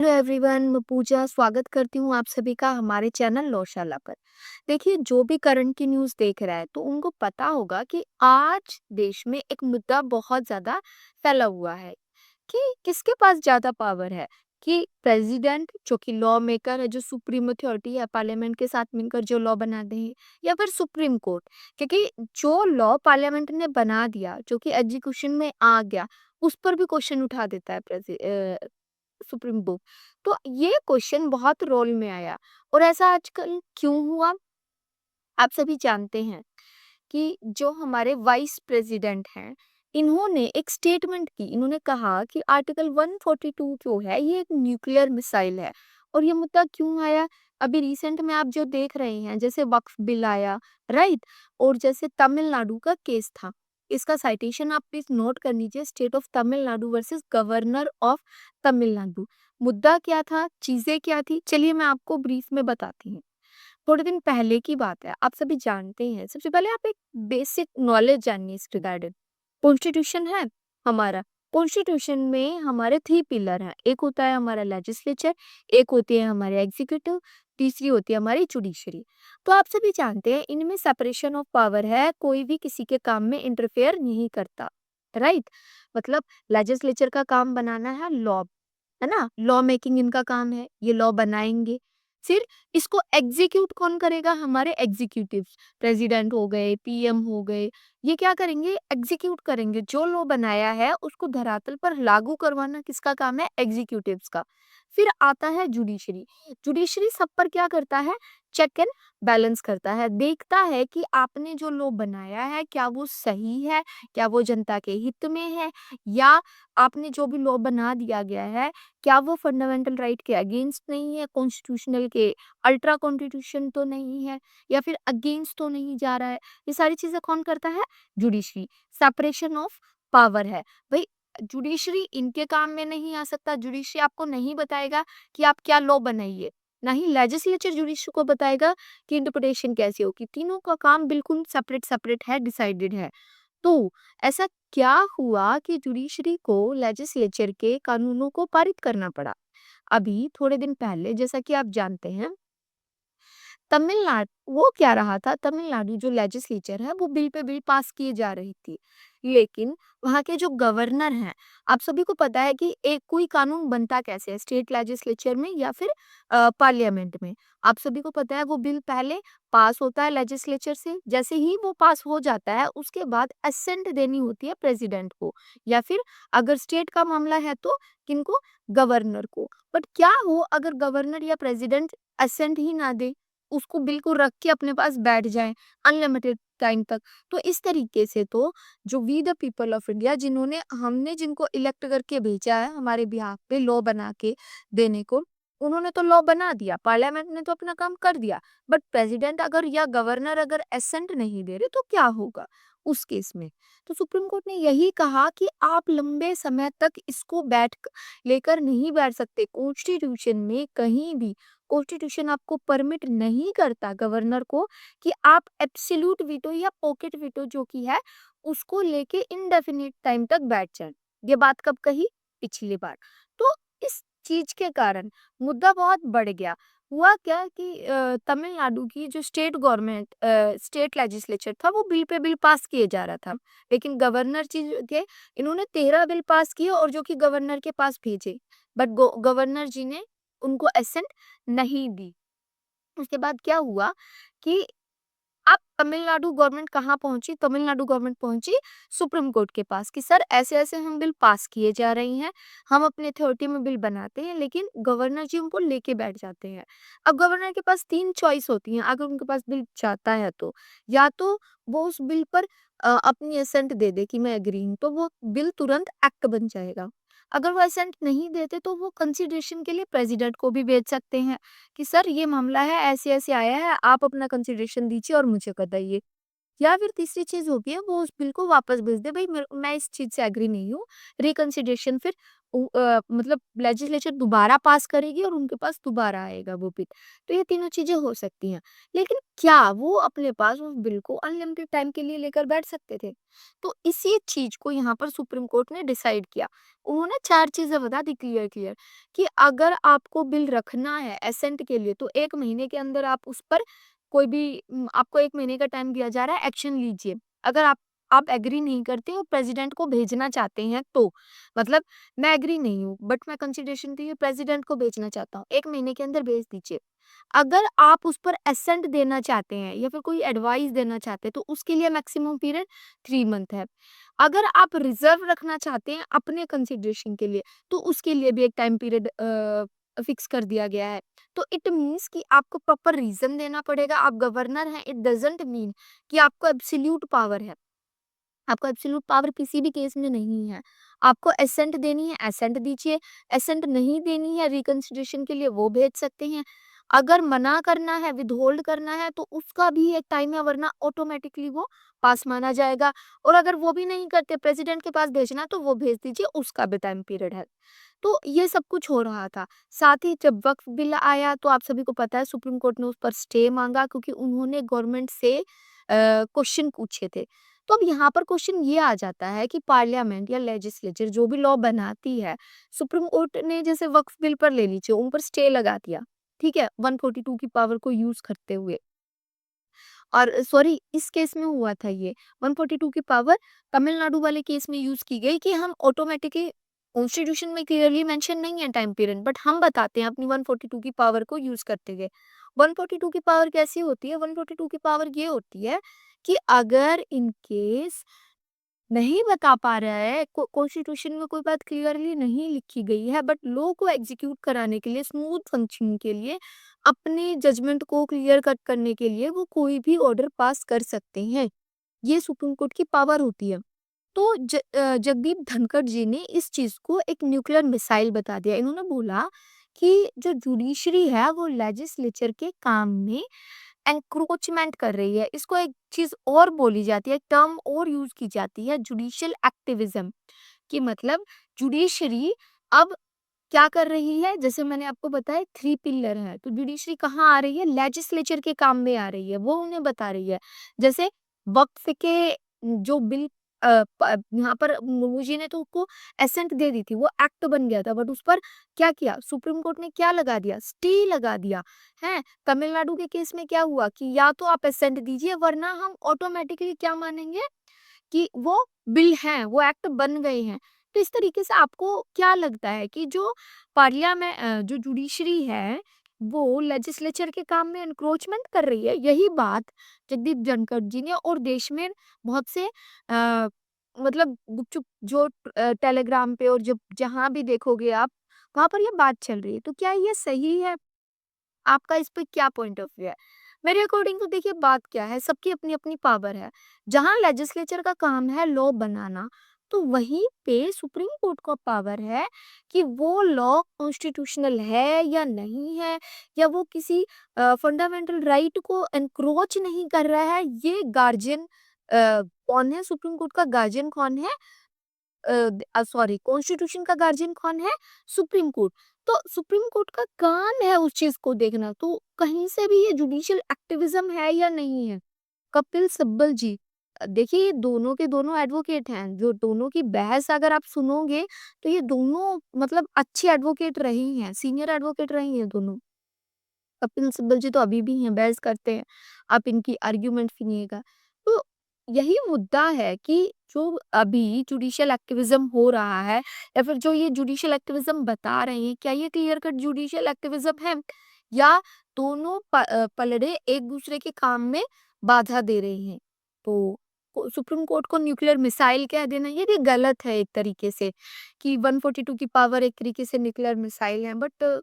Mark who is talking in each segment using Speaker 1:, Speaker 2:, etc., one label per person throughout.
Speaker 1: Hello everyone, मैं पूजा स्वागत करती हूँ आप सभी का हमारे चैनल लोशाला पर। देखिए, जो भी करंट की न्यूज़ देख रहा है तो उनको पता होगा कि आज देश में एक मुद्दा बहुत ज़्यादा फैला हुआ है कि किसके पास ज़्यादा पावर है, कि प्रेसिडेंट जो कि लॉ मेकर है, जो सुप्रीम अथॉरिटी है, पार्लियामेंट के साथ मिलकर जो लॉ बनाते हैं, या फिर सुप्रीम कोर्ट। क्योंकि जो लॉ पार्लियामेंट ने बना दिया, जो कि एग्जीक्यूशन में आ गया, उस पर भी क्वेश्चन उठा देता है सुप्रीम कोर्ट। तो ये क्वेश्चन बहुत रोल में आया। और ऐसा आजकल क्यों हुआ, आप सभी जानते हैं कि जो हमारे वाइस प्रेसिडेंट हैं, इन्होंने एक स्टेटमेंट की। इन्होंने कहा कि आर्टिकल 142 जो है ये एक न्यूक्लियर मिसाइल है। और ये मुद्दा क्यों आया, अभी रिसेंट में आप जो देख रहे हैं, जैसे वक्फ बिल आया, राइट। और जैसे तमिलनाडु का केस था, इसका साइटेशन आप प्लीज नोट कर लीजिए, state of Tamil Nadu versus governor of Tamil Nadu. मुद्दा क्या था, चीजें क्या थी, चलिए मैं आपको ब्रीफ में बताती हूँ। थोड़े दिन पहले की बात है, आप सभी जानते हैं। सबसे पहले आप एक बेसिक नॉलेज जानिए इस रिगार्डेड। कॉन्स्टिट्यूशन है हमारा। कॉन्स्टिट्यूशन में हमारे 3 पिलर हैं। एक होता है हमारा लेजिस्लेचर, एक होती है हमारी एग्जीक्यूटिव, तीसरी होती है हमारी जुडिशरी। तो आप सभी जानते हैं इनमें सेपरेशन ऑफ पावर है, कोई भी किसी के काम में इंटरफेयर नहीं करता, राइट। मतलब लेजिस्लेचर का काम बनाना है लॉ, है ना, लॉ मेकिंग इनका काम है, ये लॉ बनाएंगे। फिर इसको एग्जीक्यूट कौन करेगा, हमारे एग्जीक्यूटिव्स, प्रेसिडेंट हो गए, पीएम हो गए। ये क्या करेंगे, एग्जीक्यूट करेंगे। जो लॉ बनाया है उसको धरातल पर लागू करवाना किसका काम है, एग्जीक्यूटिव्स का। फिर आता है जुडिशरी। जुडिशरी सब पर क्या करता है, चेक एंड बैलेंस करता है, देखता है कि आपने जो लॉ बनाया है क्या वो सही है, क्या वो जनता के हित में है, या आपने जो भी लॉ बना दिया गया है क्या वो फंडामेंटल राइट के अगेंस्ट नहीं है, कॉन्स्टिट्यूशनल के अल्ट्रा कॉन्स्टिट्यूशन तो नहीं है, या फिर अगेंस्ट तो नहीं जा रहा है। ये सारी चीजें कौन करता है, जुडिशरी। सेपरेशन ऑफ पावर है भाई। जुडिशरी इनके काम में नहीं आ सकता, जुडिशरी आपको नहीं बताएगा कि आप क्या लॉ बनाइए, ना ही लेजिस्लेचर जुडिशरी को बताएगा कि इंटरप्रिटेशन कैसी होगी। तीनों का काम बिल्कुल सेपरेट सेपरेट है, डिसाइडेड है। तो ऐसा क्या हुआ कि जुडिशरी को लेजिस्लेचर के कानूनों को पारित करना पड़ा। अभी थोड़े दिन पहले, जैसा कि आप जानते हैं, तमिलनाडु वो क्या रहा था, तमिलनाडु जो लेजिस्लेचर है वो बिल पे बिल पास किए जा रही थी। लेकिन वहाँ के जो गवर्नर हैं, आप सभी को पता है कि एक कोई कानून बनता कैसे है, स्टेट लेजिस्लेचर में या फिर पार्लियामेंट में। आप सभी को पता है वो बिल पहले पास होता है लेजिस्लेचर से, जैसे ही वो पास हो जाता है उसके बाद असेंट देनी होती है प्रेसिडेंट को, या फिर अगर स्टेट का मामला है तो किनको, गवर्नर को। बट क्या हो अगर गवर्नर या प्रेसिडेंट असेंट ही ना दे, उसको बिल्कुल रख के अपने पास बैठ जाएँ अनलिमिटेड टाइम तक। तो इस तरीके से तो जो we the people of India, जिन्होंने हमने जिनको इलेक्ट करके भेजा है हमारे बिहाफ पे लॉ बना के देने को, उन्होंने तो लॉ बना दिया, पार्लियामेंट ने तो अपना काम कर दिया। बट प्रेसिडेंट अगर या गवर्नर अगर एसेंट नहीं दे रहे तो क्या होगा उस केस में। तो सुप्रीम कोर्ट ने यही कहा कि आप लंबे समय तक इसको लेकर नहीं बैठ सकते। कॉन्स्टिट्यूशन में कहीं भी कॉन्स्टिट्यूशन आपको परमिट नहीं करता गवर्नर को कि आप एब्सोल्यूट वीटो या पॉकेट वीटो जो की है उसको लेके इनडेफिनिट टाइम तक बैठ जाए। ये बात कब कही, पिछली बार। तो इस चीज के कारण मुद्दा बहुत बढ़ गया। हुआ क्या कि तमिलनाडु की जो स्टेट गवर्नमेंट, स्टेट लेजिस्लेचर था, वो बिल पे बिल पास किए जा रहा था। लेकिन गवर्नर जी जो थे, इन्होंने 13 बिल पास किए और जो कि गवर्नर के पास भेजे। बट गवर्नर जी ने उनको असेंट नहीं दी। उसके बाद क्या हुआ कि अब तमिलनाडु गवर्नमेंट कहाँ पहुंची, तमिलनाडु गवर्नमेंट पहुंची सुप्रीम कोर्ट के पास कि सर ऐसे ऐसे हम बिल पास किए जा रही हैं, हम अपने अथॉरिटी में बिल बनाते हैं लेकिन गवर्नर जी उनको लेके बैठ जाते हैं। अब गवर्नर के पास 3 चॉइस होती हैं अगर उनके पास बिल जाता है तो, या तो वो उस बिल पर अपनी असेंट दे दे कि मैं एग्री हूँ, तो वो बिल तुरंत एक्ट बन जाएगा। अगर वो असेंट नहीं देते तो वो कंसिडरेशन के लिए प्रेसिडेंट को भी भेज सकते हैं कि सर ये मामला है, ऐसे-ऐसे आया है, आप अपना कंसिडरेशन दीजिए और मुझे बताइए। या फिर तीसरी चीज़ होती है वो उस बिल को वापस भेज दे, भई मैं इस चीज़ से एग्री नहीं हूँ, रिकंसिडरेशन फिर मतलब लेजिस्लेचर दोबारा पास करेगी और उनके पास दोबारा आएगा वो बिल। तो ये तीनों चीज़ें हो सकती हैं। लेकिन क्या वो अपने पास उस बिल को अनलिमिटेड टाइम के लिए लेकर बैठ सकते थे? तो इसी चीज़ को यहाँ पर सुप्रीम कोर्ट ने डिसाइड किया। उन्होंने 4 चीज़ें बता दी क्लियर-क्लियर कि अगर आपको बिल रखना है असेंट के लिए, तो 1 महीने के अंदर आप उस पर कोई भी आपको 1 महीने का टाइम दिया जा रहा है, एक्शन लीजिए। अगर आप एग्री नहीं करते और प्रेज़िडेंट को भेजना चाहते हैं तो। मतलब मैं एग्री नहीं हूँ, बट मैं कंसिडरेशन के लिए प्रेज़िडेंट को भेजना चाहता हूँ, 1 महीने के अंदर भेज दीजिए। अगर आप उस पर एसेंट देना चाहते हैं या फिर कोई एडवाइस देना चाहते हैं, तो उसके लिए मैक्सिमम पीरियड 3 मंथ है। अगर आप रिज़र्व रखना चाहते हैं अपने कंसिडरेशन के लिए, तो उसके लिए भी एक टाइम पीरियड फिक्स कर दिया गया है। तो इट मीन्स कि आपको प्रॉपर रीज़न देना पड़ेगा, आप गवर्नर हैं, इट डज़न्ट मीन कि आपको एब्सोल्यूट पावर है। आपको एब्सोल्यूट पावर किसी भी केस में नहीं है। आपको एसेंट देनी है, एसेंट दीजिए, एसेंट नहीं देनी है रिकंसिडरेशन के लिए, वो भेज सकते हैं। अगर मना करना है, विथहोल्ड करना है, तो उसका भी एक टाइम है, वरना ऑटोमैटिकली वो पास माना जाएगा। और अगर वो भी नहीं करते, प्रेज़िडेंट के पास भेजना है, तो वो भेज दीजिए, उसका भी टाइम पीरियड है। तो ये सब कुछ हो रहा था। साथ ही जब वक़्फ़ बिल आया, तो आप सभी को पता है सुप्रीम कोर्ट ने उस पर स्टे माँगा, क्योंकि उन्होंने गवर्नमेंट से क्वेश्चन पूछे थे। तो अब यहाँ पर क्वेश्चन ये आ जाता है कि पार्लियामेंट या लेजिस्लेचर जो भी लॉ बनाती है, सुप्रीम कोर्ट ने जैसे वक्फ बिल पर ले लीजिए, उन पर स्टे लगा दिया, ठीक है? 142 की पावर को यूज़ करते हुए। और सॉरी, इस केस में हुआ था ये, 142 की पावर तमिलनाडु वाले केस में यूज़ की गई कि हम ऑटोमेटिकली, कॉन्स्टिट्यूशन में क्लियरली मेंशन नहीं है टाइम पीरियड, बट हम बताते हैं अपनी 142 की पावर को यूज़ करते हुए। 142 की पावर कैसी होती है? 142 की पावर ये होती है कि अगर इन केस नहीं बता पा रहा है, कॉन्स्टिट्यूशन में कोई बात क्लियरली नहीं लिखी गई है, बट लॉ को एग्जीक्यूट कराने के लिए, स्मूथ फंक्शनिंग के लिए, अपने जजमेंट को क्लियर कट करने के लिए वो कोई भी ऑर्डर पास कर सकते हैं। ये सुप्रीम कोर्ट की पावर होती है। तो जगदीप धनखड़ जी ने इस चीज को एक न्यूक्लियर मिसाइल बता दिया। इन्होंने बोला कि जो जुडिशरी है वो लेजिस्लेचर के काम में एंक्रोचमेंट कर रही है। इसको एक चीज और बोली जाती है, टर्म और यूज की जाती है, जुडिशियल एक्टिविज्म। कि मतलब जुडिशरी अब क्या कर रही है, जैसे मैंने आपको बताया 3 पिलर है, तो जुडिशरी कहाँ आ रही है, लेजिस्लेचर के काम में आ रही है, वो उन्हें बता रही है। जैसे वक्फ के जो बिल यहाँ पर मुर्मू जी ने तो उसको एसेंट दे दी थी, वो एक्ट बन गया था, बट उस पर क्या किया, सुप्रीम कोर्ट ने क्या लगा दिया, स्टे लगा दिया है। तमिलनाडु के केस में क्या हुआ कि या तो आप एसेंट दीजिए, वरना हम ऑटोमेटिकली क्या मानेंगे कि वो बिल हैं, वो एक्ट बन गए हैं। तो इस तरीके से आपको क्या लगता है कि जो जो जुडिशरी है, वो लेजिस्लेचर के काम में एनक्रोचमेंट कर रही है? यही बात जगदीप धनखड़ जी ने और देश में बहुत से मतलब गुपचुप जो टेलीग्राम पे और जब जहाँ भी देखोगे आप, वहाँ पर ये बात चल रही है। तो क्या ये सही है? आपका इस पे क्या पॉइंट ऑफ व्यू है? मेरे अकॉर्डिंग तो देखिए बात क्या है, सबकी अपनी-अपनी पावर है। जहाँ लेजिस्लेचर का काम है लॉ बनाना, तो वहीं पे सुप्रीम कोर्ट का पावर है कि वो लॉ कॉन्स्टिट्यूशनल है या नहीं है, या वो किसी फंडामेंटल राइट को एनक्रोच नहीं कर रहा है। ये गार्जियन कौन है, सुप्रीम कोर्ट का गार्जियन कौन है? सॉरी, कॉन्स्टिट्यूशन का गार्जियन कौन है? Supreme court. तो सुप्रीम कोर्ट का काम है उस चीज को देखना, तो कहीं से भी ये जुडिशियल एक्टिविज्म है या नहीं है? कपिल सिब्बल जी, देखिए ये दोनों के दोनों एडवोकेट हैं, जो दोनों की बहस अगर आप सुनोगे, तो ये दोनों मतलब अच्छे एडवोकेट रही हैं, सीनियर एडवोकेट रही हैं दोनों। कपिल सिब्बल जी तो अभी भी हैं, बहस करते हैं, आप इनकी आर्ग्यूमेंट सुनिएगा। तो यही मुद्दा है कि जो अभी जुडिशियल एक्टिविज्म हो रहा है, या फिर जो ये जुडिशियल एक्टिविज्म बता रहे हैं, क्या ये क्लियर कट जुडिशियल एक्टिविज्म है, या दोनों पलड़े एक दूसरे के काम में बाधा दे रहे हैं? तो सुप्रीम कोर्ट को न्यूक्लियर मिसाइल कह देना ये भी गलत है एक तरीके से, कि 142 की पावर एक तरीके से न्यूक्लियर मिसाइल है, बट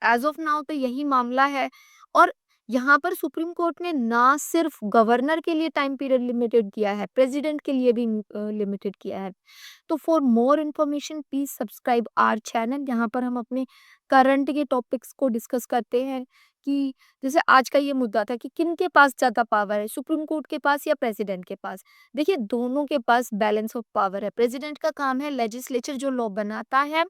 Speaker 1: एज़ ऑफ नाउ तो यही मामला है। और यहाँ पर सुप्रीम कोर्ट ने ना सिर्फ गवर्नर के लिए टाइम पीरियड लिमिटेड किया है, प्रेसिडेंट के लिए भी लिमिटेड किया है। तो for more information please subscribe our channel, यहाँ पर हम अपने करंट के टॉपिक्स को डिस्कस करते हैं कि जैसे आज का ये मुद्दा था कि किन के पास ज़्यादा पावर है, सुप्रीम कोर्ट के पास या प्रेसिडेंट के पास। देखिए, दोनों के पास बैलेंस ऑफ पावर है। प्रेसिडेंट का काम है लेजिस्लेचर जो लॉ बनाता है,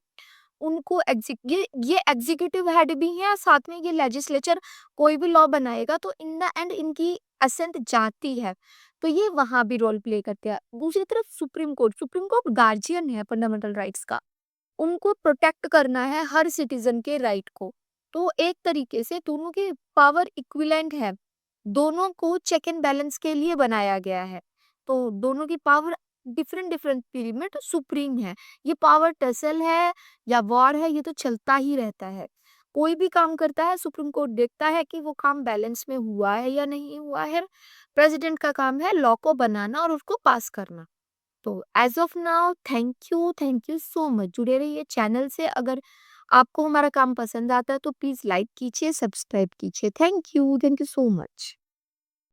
Speaker 1: उनको ये एग्जीक्यूटिव हेड भी है, साथ में ये लेजिस्लेचर कोई भी लॉ बनाएगा तो इन द एंड इनकी असेंट जाती है। तो ये वहाँ भी रोल प्ले करते हैं। दूसरी तरफ सुप्रीम कोर्ट गार्जियन है फंडामेंटल राइट्स का। उनको प्रोटेक्ट करना है हर सिटीजन के राइट को। तो एक तरीके से दोनों की पावर इक्विवेलेंट है। दोनों को चेक एंड बैलेंस के लिए बनाया गया है। तो दोनों की पावर डिफरेंट डिफरेंट पीरियड में तो सुप्रीम है। ये पावर टसल है या वॉर है, ये तो चलता ही रहता है। कोई भी काम करता है, सुप्रीम कोर्ट देखता है कि वो काम बैलेंस में हुआ है या नहीं हुआ है। प्रेसिडेंट का काम है लॉ को बनाना और उसको पास करना। तो as of now thank you so much. जुड़े रहिए चैनल से। अगर आपको हमारा काम पसंद आता है तो प्लीज लाइक कीजिए, सब्सक्राइब कीजिए। Thank you so much.